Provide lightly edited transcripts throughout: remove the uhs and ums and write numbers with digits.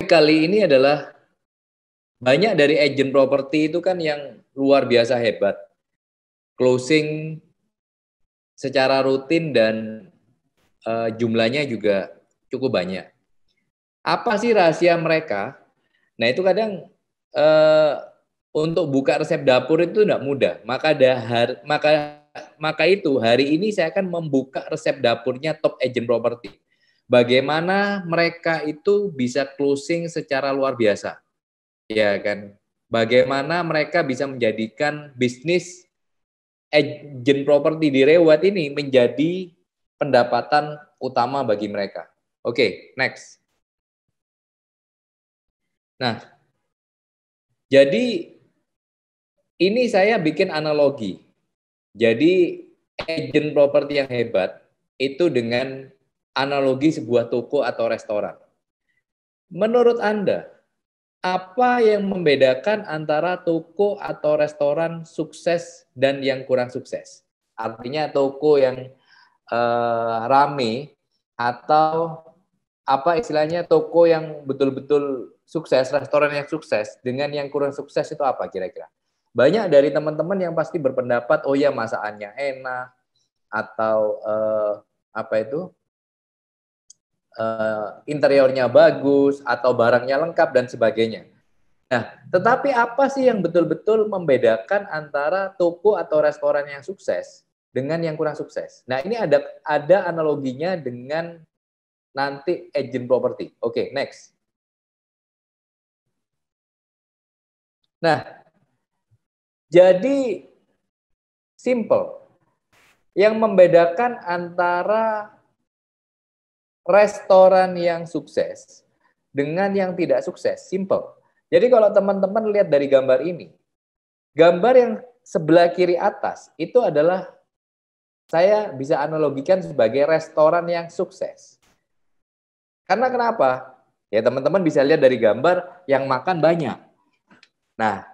kali ini adalah banyak dari agent properti itu kan yang luar biasa hebat. Closing secara rutin dan jumlahnya juga cukup banyak. Apa sih rahasia mereka? Nah itu kadang untuk buka resep dapur itu tidak mudah. Maka itu hari ini saya akan membuka resep dapurnya top agent property. Bagaimana mereka itu bisa closing secara luar biasa, ya kan? Bagaimana mereka bisa menjadikan bisnis agent properti di Rewat ini menjadi pendapatan utama bagi mereka. Oke, next. Nah, jadi ini saya bikin analogi. Jadi agent properti yang hebat itu dengan analogi sebuah toko atau restoran. Menurut Anda, apa yang membedakan antara toko atau restoran sukses dan yang kurang sukses? Artinya toko yang rame atau apa istilahnya toko yang betul-betul sukses, restoran yang sukses dengan yang kurang sukses itu apa kira-kira? Banyak dari teman-teman yang pasti berpendapat, oh ya masakannya enak atau apa itu interiornya bagus atau barangnya lengkap dan sebagainya. Nah, tetapi apa sih yang betul-betul membedakan antara toko atau restoran yang sukses dengan yang kurang sukses? Nah, ini ada analoginya dengan nanti agent property. Oke, next. Nah, jadi simple. Yang membedakan antara restoran yang sukses dengan yang tidak sukses, simple. Jadi kalau teman-teman lihat dari gambar ini, gambar yang sebelah kiri atas itu adalah saya bisa analogikan sebagai restoran yang sukses. Karena kenapa? Ya teman-teman bisa lihat dari gambar yang makan banyak. Nah,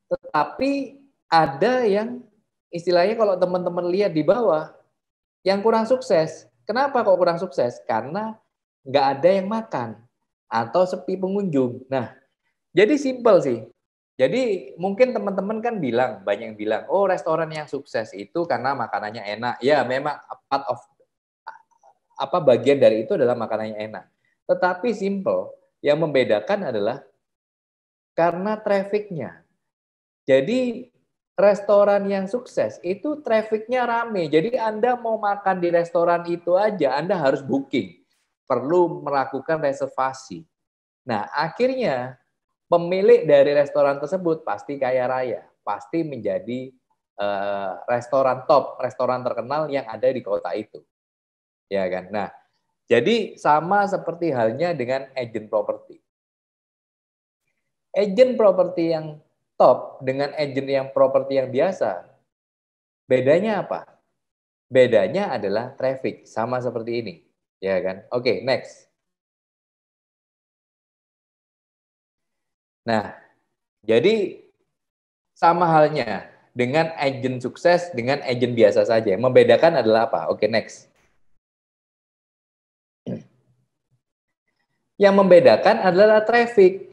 tetapi ada yang istilahnya kalau teman-teman lihat di bawah, yang kurang sukses. Kenapa kok kurang sukses? Karena nggak ada yang makan atau sepi pengunjung. Nah, jadi simpel sih. Jadi mungkin teman-teman kan bilang, banyak yang bilang, oh restoran yang sukses itu karena makanannya enak. Ya memang part of bagian dari itu adalah makanannya enak. Tetapi simple, yang membedakan adalah karena trafficnya. Jadi restoran yang sukses itu trafficnya rame. Jadi Anda mau makan di restoran itu aja, Anda harus booking. Perlu melakukan reservasi. Nah, akhirnya pemilik dari restoran tersebut pasti kaya raya. Pasti menjadi restoran top, restoran terkenal yang ada di kota itu. Ya kan? Nah, jadi sama seperti halnya dengan agent properti. Agent properti yang top dengan agent yang properti yang biasa, bedanya apa? Bedanya adalah traffic, sama seperti ini. Ya kan? Oke, next. Nah, jadi sama halnya dengan agent sukses dengan agent biasa saja. Yang membedakan adalah apa? Oke, next. Yang membedakan adalah traffic.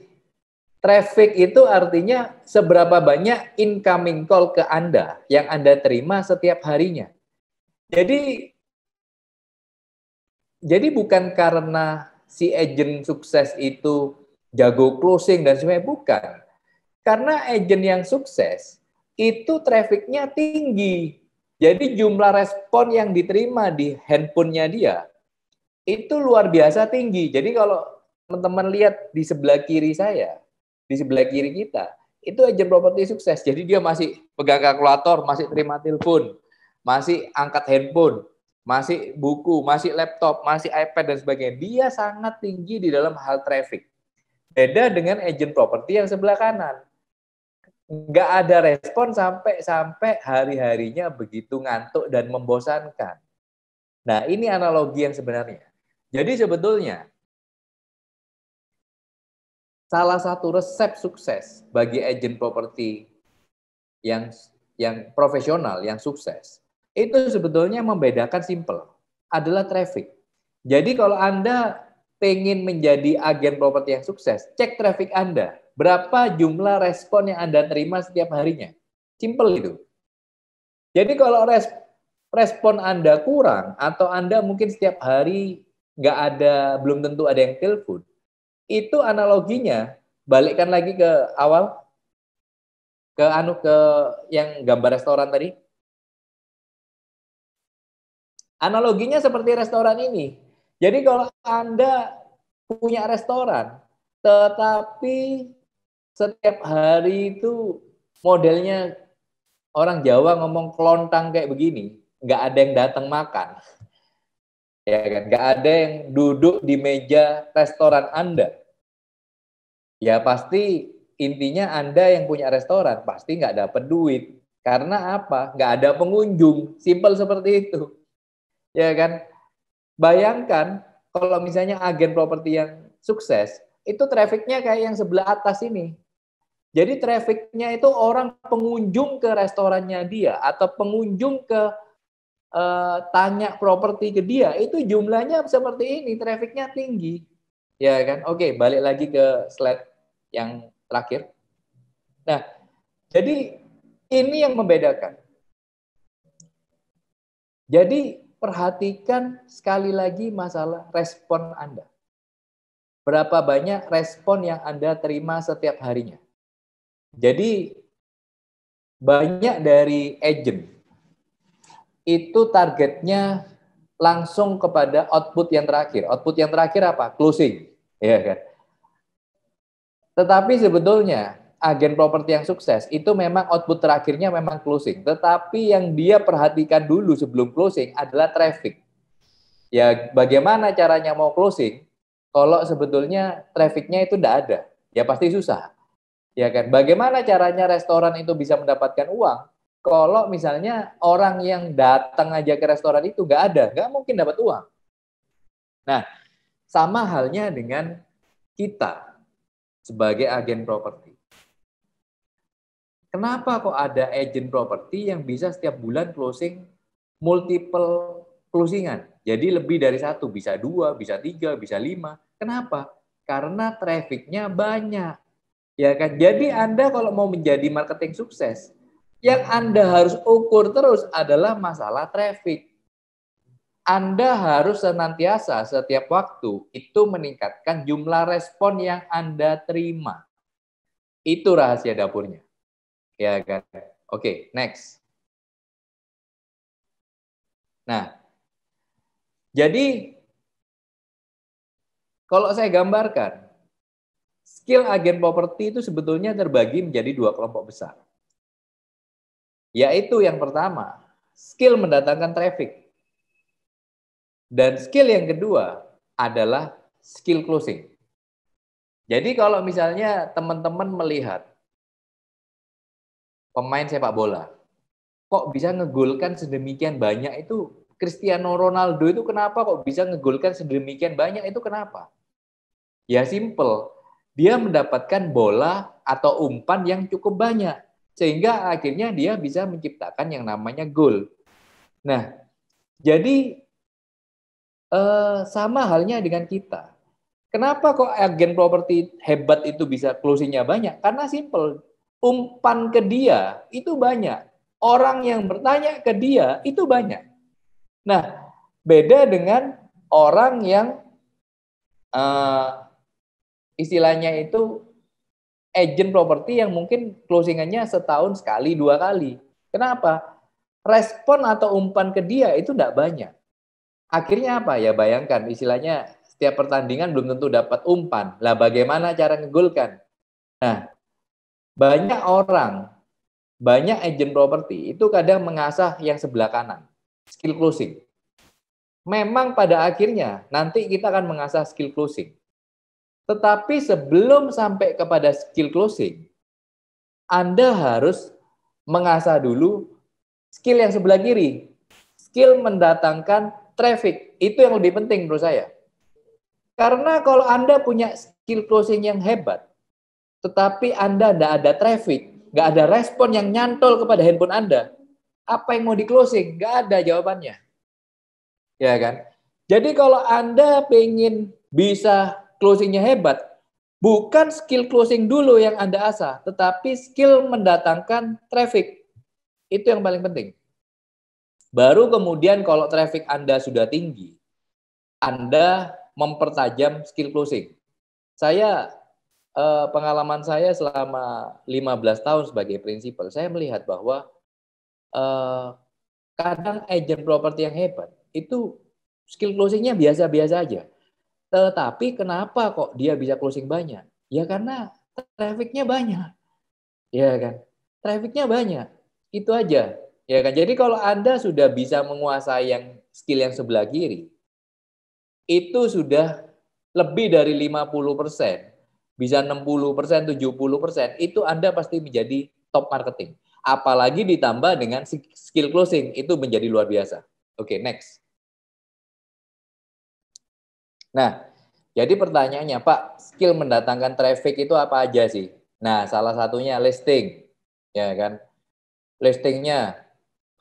Traffic itu artinya seberapa banyak incoming call ke Anda yang Anda terima setiap harinya. Jadi bukan karena si agent sukses itu jago closing dan sebagainya, bukan. Karena agent yang sukses itu trafficnya tinggi. Jadi jumlah respon yang diterima di handphonenya dia itu luar biasa tinggi. Jadi kalau teman-teman lihat di sebelah kiri saya, di sebelah kiri kita, itu agent properti sukses. Jadi dia masih pegang kalkulator, masih terima telepon, masih angkat handphone, masih buku, masih laptop, masih iPad dan sebagainya. Dia sangat tinggi di dalam hal traffic. Beda dengan agent properti yang sebelah kanan. Nggak ada respon sampai hari-harinya begitu ngantuk dan membosankan. Nah, ini analogi yang sebenarnya. Jadi sebetulnya salah satu resep sukses bagi agent properti yang profesional, yang sukses, itu sebetulnya membedakan simple, adalah traffic. Jadi kalau Anda pengen menjadi agen properti yang sukses, cek traffic Anda. Berapa jumlah respon yang Anda terima setiap harinya? Simple itu. Jadi kalau respon Anda kurang, atau Anda mungkin setiap hari nggak ada, belum tentu ada yang telepon, itu analoginya, balikkan lagi ke awal, ke yang gambar restoran tadi. Analoginya seperti restoran ini. Jadi kalau Anda punya restoran, tetapi setiap hari itu modelnya orang Jawa ngomong kelontang kayak begini, nggak ada yang datang makan, ya kan? Nggak ada yang duduk di meja restoran Anda. Ya pasti intinya Anda yang punya restoran pasti nggak dapat duit. Karena apa? Nggak ada pengunjung. Simpel seperti itu. Ya kan? Bayangkan kalau misalnya agen properti yang sukses, itu trafficnya kayak yang sebelah atas ini. Jadi trafficnya itu orang pengunjung ke restorannya dia, atau pengunjung ke tanya properti ke dia, itu jumlahnya seperti ini, trafficnya tinggi. Ya kan? Oke, balik lagi ke slide yang terakhir. Nah, jadi ini yang membedakan. Jadi perhatikan sekali lagi masalah respon Anda. Berapa banyak respon yang Anda terima setiap harinya. Jadi banyak dari agent itu targetnya langsung kepada output yang terakhir. Output yang terakhir apa? Closing. Ya kan? Tetapi sebetulnya agen properti yang sukses itu memang output terakhirnya memang closing. Tetapi yang dia perhatikan dulu sebelum closing adalah traffic. Ya bagaimana caranya mau closing kalau sebetulnya trafficnya itu tidak ada? Ya pasti susah. Ya kan? Bagaimana caranya restoran itu bisa mendapatkan uang? Kalau misalnya orang yang datang aja ke restoran itu nggak ada, nggak mungkin dapat uang. Nah, sama halnya dengan kita sebagai agen properti. Kenapa kok ada agen properti yang bisa setiap bulan closing multiple closingan? Jadi lebih dari satu, bisa 2, bisa 3, bisa 5. Kenapa? Karena trafficnya banyak. Ya kan? Jadi Anda kalau mau menjadi marketing sukses, yang Anda harus ukur terus adalah masalah traffic. Anda harus senantiasa setiap waktu itu meningkatkan jumlah respon yang Anda terima. Itu rahasia dapurnya. Ya kan? Oke, next. Nah, jadi kalau saya gambarkan, skill agen properti itu sebetulnya terbagi menjadi 2 kelompok besar. Yaitu yang pertama, skill mendatangkan traffic. Dan skill yang kedua adalah skill closing. Jadi kalau misalnya teman-teman melihat pemain sepak bola, kok bisa ngegolkan sedemikian banyak itu, Cristiano Ronaldo itu kenapa kok bisa ngegolkan sedemikian banyak itu kenapa? Ya simple, dia mendapatkan bola atau umpan yang cukup banyak, sehingga akhirnya dia bisa menciptakan yang namanya gol. Nah, jadi sama halnya dengan kita. Kenapa kok agen properti hebat itu bisa closingnya banyak? Karena simple, umpan ke dia itu banyak. Orang yang bertanya ke dia itu banyak. Nah, beda dengan orang yang istilahnya itu agent properti yang mungkin closingannya setahun sekali, 2 kali. Kenapa? Respon atau umpan ke dia itu tidak banyak. Akhirnya apa? Ya bayangkan, istilahnya setiap pertandingan belum tentu dapat umpan. Lah bagaimana cara ngegolkan? Nah, banyak orang, banyak agent properti itu kadang mengasah yang sebelah kanan, skill closing. Memang pada akhirnya nanti kita akan mengasah skill closing. Tetapi sebelum sampai kepada skill closing, Anda harus mengasah dulu skill yang sebelah kiri. Skill mendatangkan traffic. Itu yang lebih penting menurut saya. Karena kalau Anda punya skill closing yang hebat, tetapi Anda tidak ada traffic, nggak ada respon yang nyantol kepada handphone Anda, apa yang mau di closing? Nggak ada jawabannya. Ya kan? Jadi kalau Anda pengen bisa closingnya hebat, bukan skill closing dulu yang Anda asah, tetapi skill mendatangkan traffic. Itu yang paling penting. Baru kemudian kalau traffic Anda sudah tinggi, Anda mempertajam skill closing. Pengalaman saya selama 15 tahun sebagai prinsipal, saya melihat bahwa kadang agent properti yang hebat itu skill closingnya biasa-biasa aja. Tetapi kenapa kok dia bisa closing banyak? Ya karena trafficnya banyak. Ya kan? Trafficnya banyak. Itu aja. Ya kan? Jadi kalau Anda sudah bisa menguasai skill yang sebelah kiri, itu sudah lebih dari 50%, bisa 60%, 70%, itu Anda pasti menjadi top marketing. Apalagi ditambah dengan skill closing, itu menjadi luar biasa. Oke, next. Nah, jadi pertanyaannya, Pak, skill mendatangkan traffic itu apa aja sih? Nah, salah satunya listing, ya kan? Listingnya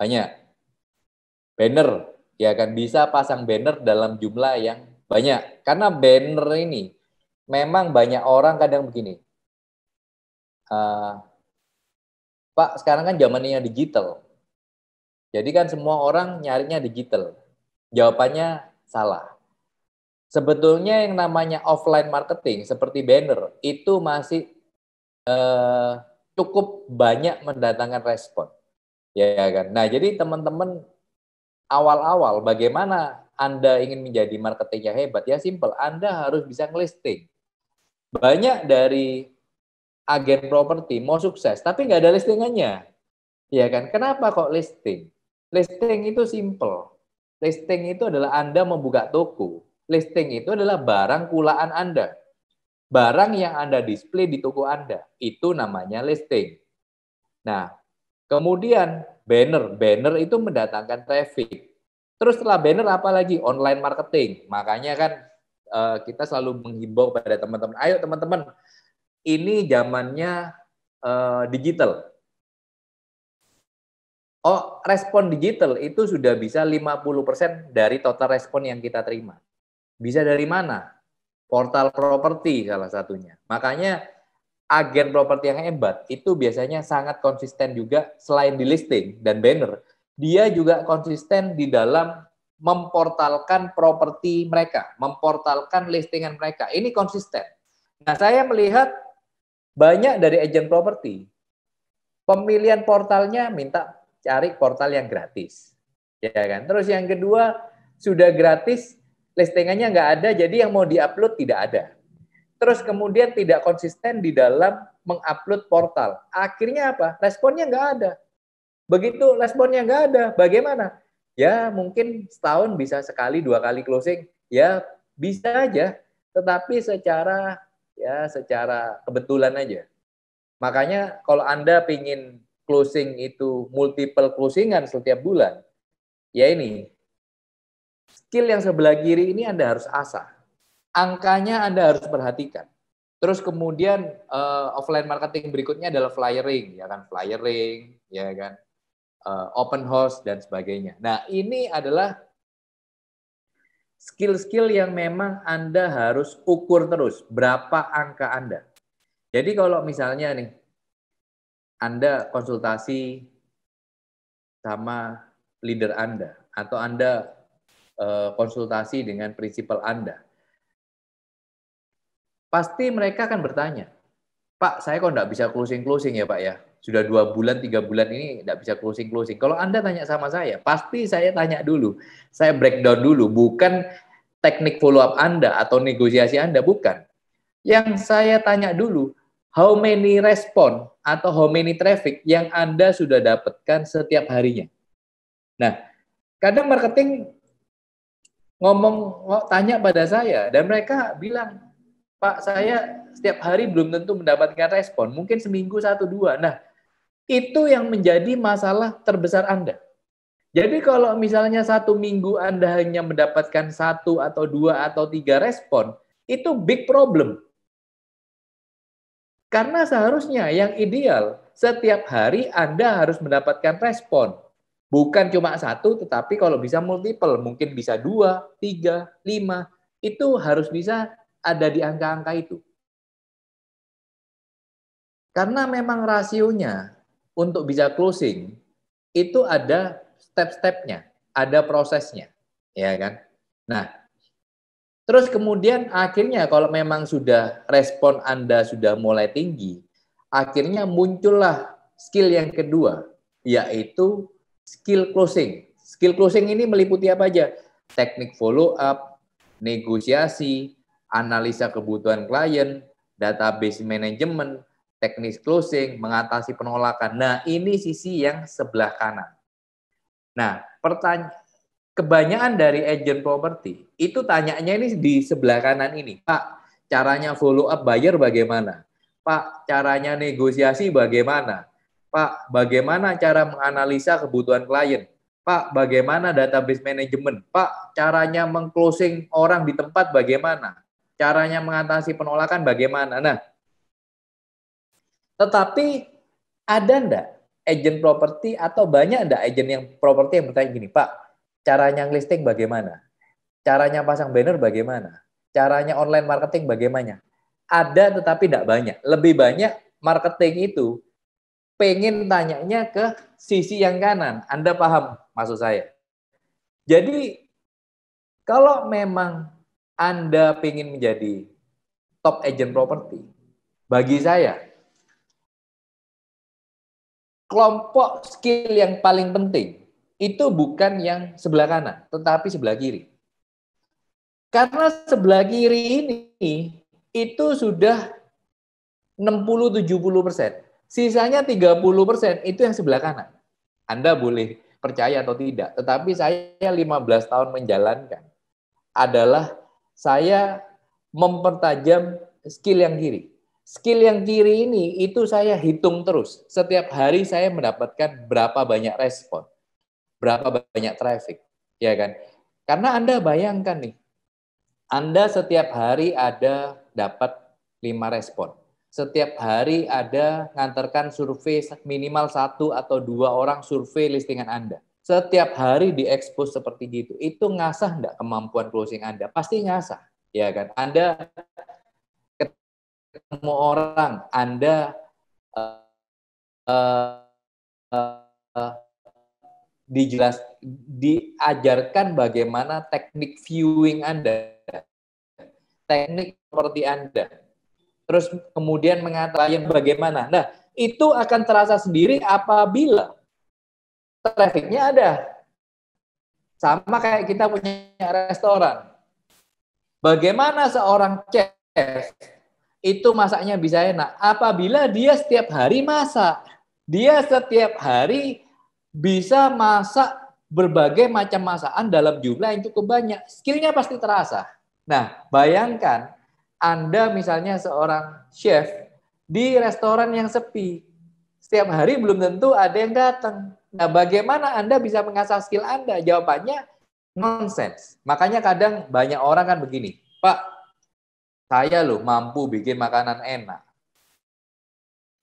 banyak. Banner, ya kan? Bisa pasang banner dalam jumlah yang banyak. Karena banner ini, memang banyak orang kadang begini. Pak, sekarang kan zamannya digital. Jadi kan semua orang nyarinya digital. Jawabannya salah. Sebetulnya yang namanya offline marketing seperti banner itu masih cukup banyak mendatangkan respon. Ya kan? Nah, jadi teman-teman awal-awal bagaimana Anda ingin menjadi marketing yang hebat? Ya simple, Anda harus bisa ngelisting. Banyak dari agen properti mau sukses, tapi nggak ada listingannya. Ya kan? Kenapa kok listing? Listing itu simple. Listing itu adalah Anda membuka toko. Listing itu adalah barang kulaan Anda. Barang yang Anda display di toko Anda. Itu namanya listing. Nah, kemudian banner. Banner itu mendatangkan traffic. Terus setelah banner apa lagi? Online marketing. Makanya kan kita selalu menghimbau pada teman-teman. Ayo teman-teman, ini zamannya digital. Oh, respon digital itu sudah bisa 50% dari total respon yang kita terima. Bisa dari mana? Portal properti salah satunya. Makanya agen properti yang hebat itu biasanya sangat konsisten juga selain di listing dan banner. Dia juga konsisten di dalam memportalkan properti mereka, memportalkan listingan mereka. Ini konsisten. Nah, saya melihat banyak dari agen properti, pemilihan portalnya minta cari portal yang gratis. Ya kan? Terus yang kedua, sudah gratis, listingannya nggak ada, jadi yang mau diupload tidak ada. Terus kemudian tidak konsisten di dalam mengupload portal. Akhirnya apa? Responnya nggak ada. Begitu responnya nggak ada, bagaimana? Ya mungkin setahun bisa sekali, 2 kali closing. Ya bisa aja, tetapi secara kebetulan aja. Makanya kalau Anda ingin closing itu multiple closingan setiap bulan, ya ini, skill yang sebelah kiri ini Anda harus asah. Angkanya Anda harus perhatikan. Terus kemudian offline marketing berikutnya adalah flyering, ya kan, flyering, ya kan, open house dan sebagainya. Nah, ini adalah skill-skill yang memang Anda harus ukur terus berapa angka Anda. Jadi kalau misalnya nih Anda konsultasi sama leader Anda atau Anda konsultasi dengan prinsipal Anda, pasti mereka akan bertanya, Pak, saya kok nggak bisa closing-closing ya Pak ya? Sudah 2 bulan, 3 bulan ini nggak bisa closing-closing. Kalau Anda tanya sama saya, pasti saya tanya dulu. Saya breakdown dulu, bukan teknik follow up Anda atau negosiasi Anda, bukan. Yang saya tanya dulu, how many respon atau how many traffic yang Anda sudah dapatkan setiap harinya. Nah, kadang marketing tanya pada saya, dan mereka bilang, Pak, saya setiap hari belum tentu mendapatkan respon, mungkin seminggu 1-2. Nah, itu yang menjadi masalah terbesar Anda. Jadi kalau misalnya 1 minggu Anda hanya mendapatkan 1 atau 2 atau 3 respon, itu big problem. Karena seharusnya yang ideal, setiap hari Anda harus mendapatkan respon. Bukan cuma 1, tetapi kalau bisa multiple, mungkin bisa 2, 3, 5. itu harus bisa ada di angka-angka itu. Karena memang rasionya untuk bisa closing itu ada step-stepnya, ada prosesnya, ya kan? Nah, terus kemudian akhirnya kalau memang sudah respon Anda sudah mulai tinggi, akhirnya muncullah skill yang kedua, yaitu skill closing. Skill closing ini meliputi apa aja? Teknik follow up, negosiasi, analisa kebutuhan klien, database management, teknis closing, mengatasi penolakan. Nah, ini sisi yang sebelah kanan. Nah, kebanyakan dari agent property itu tanyanya ini di sebelah kanan ini. Pak, caranya follow up buyer bagaimana? Pak, caranya negosiasi bagaimana? Pak, bagaimana cara menganalisa kebutuhan klien? Pak, bagaimana database management? Pak, caranya mengclosing orang di tempat bagaimana? Caranya mengatasi penolakan bagaimana? Nah, tetapi ada enggak agent properti atau banyak enggak agent yang properti yang bertanya gini, Pak, caranya listing bagaimana? Caranya pasang banner bagaimana? Caranya online marketing bagaimana? Ada tetapi tidak banyak. Lebih banyak marketing itu pengen tanyanya ke sisi yang kanan. Anda paham maksud saya? Jadi kalau memang Anda pengen menjadi top agent properti, bagi saya kelompok skill yang paling penting itu bukan yang sebelah kanan, tetapi sebelah kiri. Karena sebelah kiri ini itu sudah 60-70%. Sisanya 30% itu yang sebelah kanan. Anda boleh percaya atau tidak, tetapi saya 15 tahun menjalankan adalah saya mempertajam skill yang kiri. Skill yang kiri ini itu saya hitung terus. Setiap hari saya mendapatkan berapa banyak respon, berapa banyak traffic, ya kan? Karena Anda bayangkan nih, Anda setiap hari ada dapat 5 respon. Setiap hari ada ngantarkan survei minimal 1 atau 2 orang survei listingan Anda. Setiap hari diekspos seperti gitu. Itu ngasah enggak kemampuan closing Anda? Pasti ngasah, ya kan? Anda ketemu orang, Anda diajarkan bagaimana teknik viewing Anda, teknik seperti Anda. Terus kemudian mengatakan bagaimana. Nah, itu akan terasa sendiri apabila trafficnya ada. Sama kayak kita punya restoran. Bagaimana seorang chef itu masaknya bisa enak? Apabila dia setiap hari masak. Dia setiap hari bisa masak berbagai macam masakan dalam jumlah yang cukup banyak. Skillnya pasti terasa. Nah, bayangkan Anda misalnya seorang chef di restoran yang sepi. Setiap hari belum tentu ada yang datang. Nah, bagaimana Anda bisa mengasah skill Anda? Jawabannya nonsense. Makanya kadang banyak orang kan begini, Pak, saya loh mampu bikin makanan enak.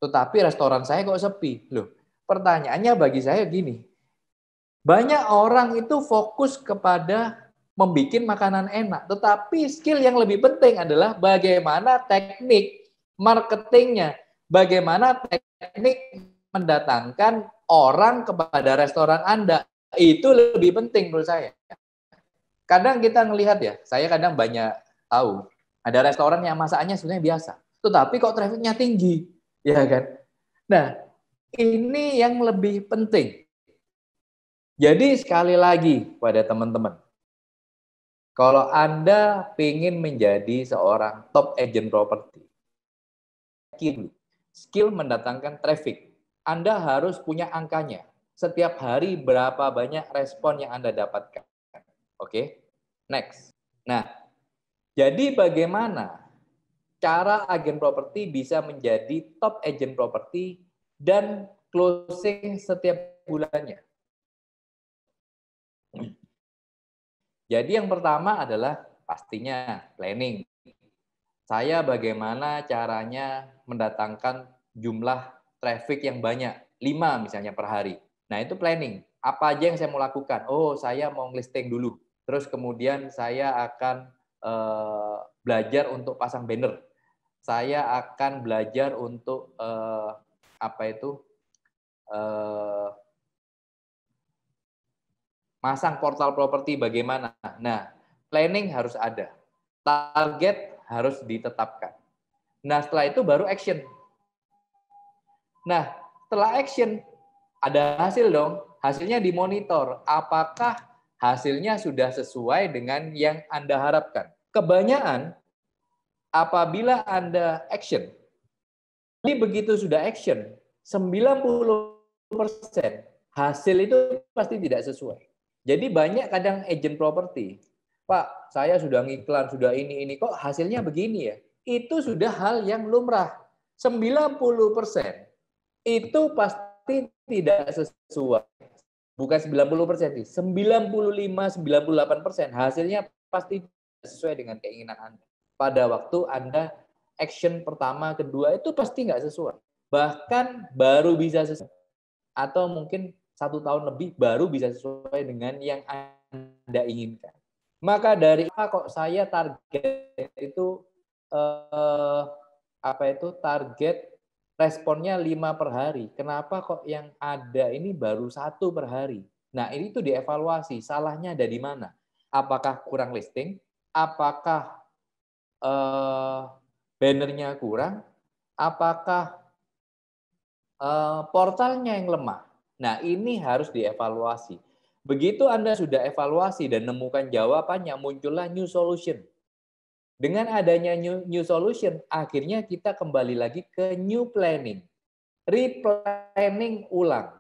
Tetapi restoran saya kok sepi. Loh, pertanyaannya bagi saya gini, banyak orang itu fokus kepada membuat makanan enak, tetapi skill yang lebih penting adalah bagaimana teknik marketingnya, bagaimana teknik mendatangkan orang kepada restoran Anda. Itu lebih penting menurut saya. Kadang kita ngelihat ya, saya kadang banyak tahu, ada restoran yang masakannya sebenarnya biasa, tetapi kok trafficnya tinggi, ya kan? Nah, ini yang lebih penting. Jadi sekali lagi pada teman-teman, kalau Anda ingin menjadi seorang top agent property, skill mendatangkan traffic, Anda harus punya angkanya. Setiap hari berapa banyak respon yang Anda dapatkan. Oke, next. Nah, jadi bagaimana cara agen properti bisa menjadi top agent properti dan closing setiap bulannya? Jadi yang pertama adalah pastinya planning. Saya bagaimana caranya mendatangkan jumlah traffic yang banyak, 5 misalnya per hari. Nah itu planning. Apa aja yang saya mau lakukan? Oh saya mau listing dulu. Terus kemudian saya akan belajar untuk pasang banner. Saya akan belajar untuk masang portal properti bagaimana. Nah, planning harus ada. Target harus ditetapkan. Nah, setelah itu baru action. Nah, setelah action, ada hasil dong. Hasilnya dimonitor. Apakah hasilnya sudah sesuai dengan yang Anda harapkan? Kebanyakan, apabila Anda action, jadi begitu sudah action, 90% hasil itu pasti tidak sesuai. Jadi banyak kadang agent properti, Pak, saya sudah ngiklan, sudah ini, kok hasilnya begini ya? Itu sudah hal yang lumrah. 90% itu pasti tidak sesuai. Bukan 90%, 95-98% hasilnya pasti tidak sesuai dengan keinginan Anda. Pada waktu Anda action pertama, kedua itu pasti nggak sesuai. Bahkan baru bisa sesuai. Atau mungkin 1 tahun lebih baru bisa sesuai dengan yang Anda inginkan. Maka dari apa kok saya target itu target responnya 5 per hari. Kenapa kok yang ada ini baru 1 per hari? Nah, ini tuh dievaluasi. Salahnya ada di mana? Apakah kurang listing? Apakah bannernya kurang? Apakah portalnya yang lemah? Nah, ini harus dievaluasi. Begitu Anda sudah evaluasi dan menemukan jawabannya, muncullah new solution. Dengan adanya new solution, akhirnya kita kembali lagi ke new planning. Replanning ulang.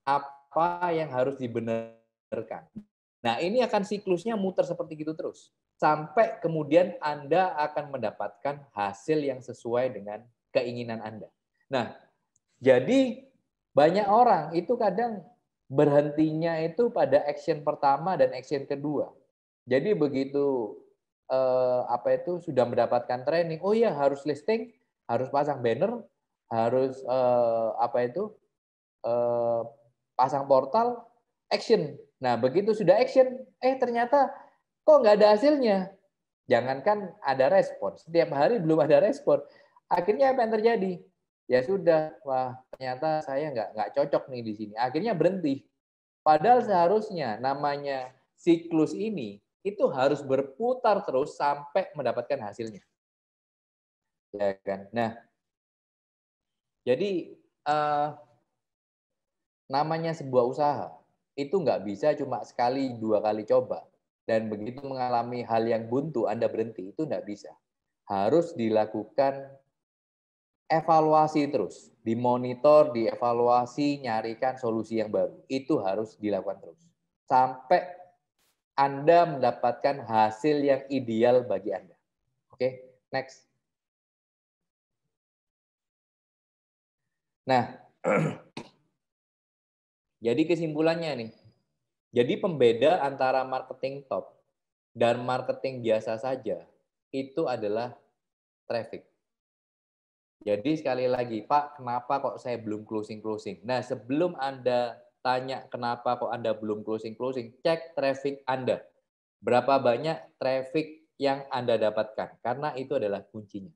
Apa yang harus dibenarkan. Nah, ini akan siklusnya muter seperti itu terus. Sampai kemudian Anda akan mendapatkan hasil yang sesuai dengan keinginan Anda. Nah, jadi banyak orang itu kadang berhentinya itu pada action pertama dan action kedua. Jadi begitu sudah mendapatkan training, oh ya harus listing, harus pasang banner, harus pasang portal, action. Nah, begitu sudah action, ternyata kok nggak ada hasilnya. Jangankan ada respon, setiap hari belum ada respon. Akhirnya apa yang terjadi? Ya sudah, wah ternyata saya nggak cocok nih di sini. Akhirnya berhenti. Padahal seharusnya namanya siklus ini itu harus berputar terus sampai mendapatkan hasilnya. Ya kan? Nah, jadi namanya sebuah usaha itu nggak bisa cuma sekali, 2 kali coba. Dan begitu mengalami hal yang buntu, Anda berhenti, itu nggak bisa. Harus dilakukan evaluasi terus, dimonitor, dievaluasi, nyarikan solusi yang baru. Itu harus dilakukan terus. Sampai Anda mendapatkan hasil yang ideal bagi Anda. Oke, next. Nah, jadi kesimpulannya nih. Jadi pembeda antara marketing top dan marketing biasa saja itu adalah traffic. Jadi sekali lagi, Pak, kenapa kok saya belum closing-closing? Nah, sebelum Anda tanya kenapa kok Anda belum closing-closing, cek traffic Anda. Berapa banyak traffic yang Anda dapatkan? Karena itu adalah kuncinya.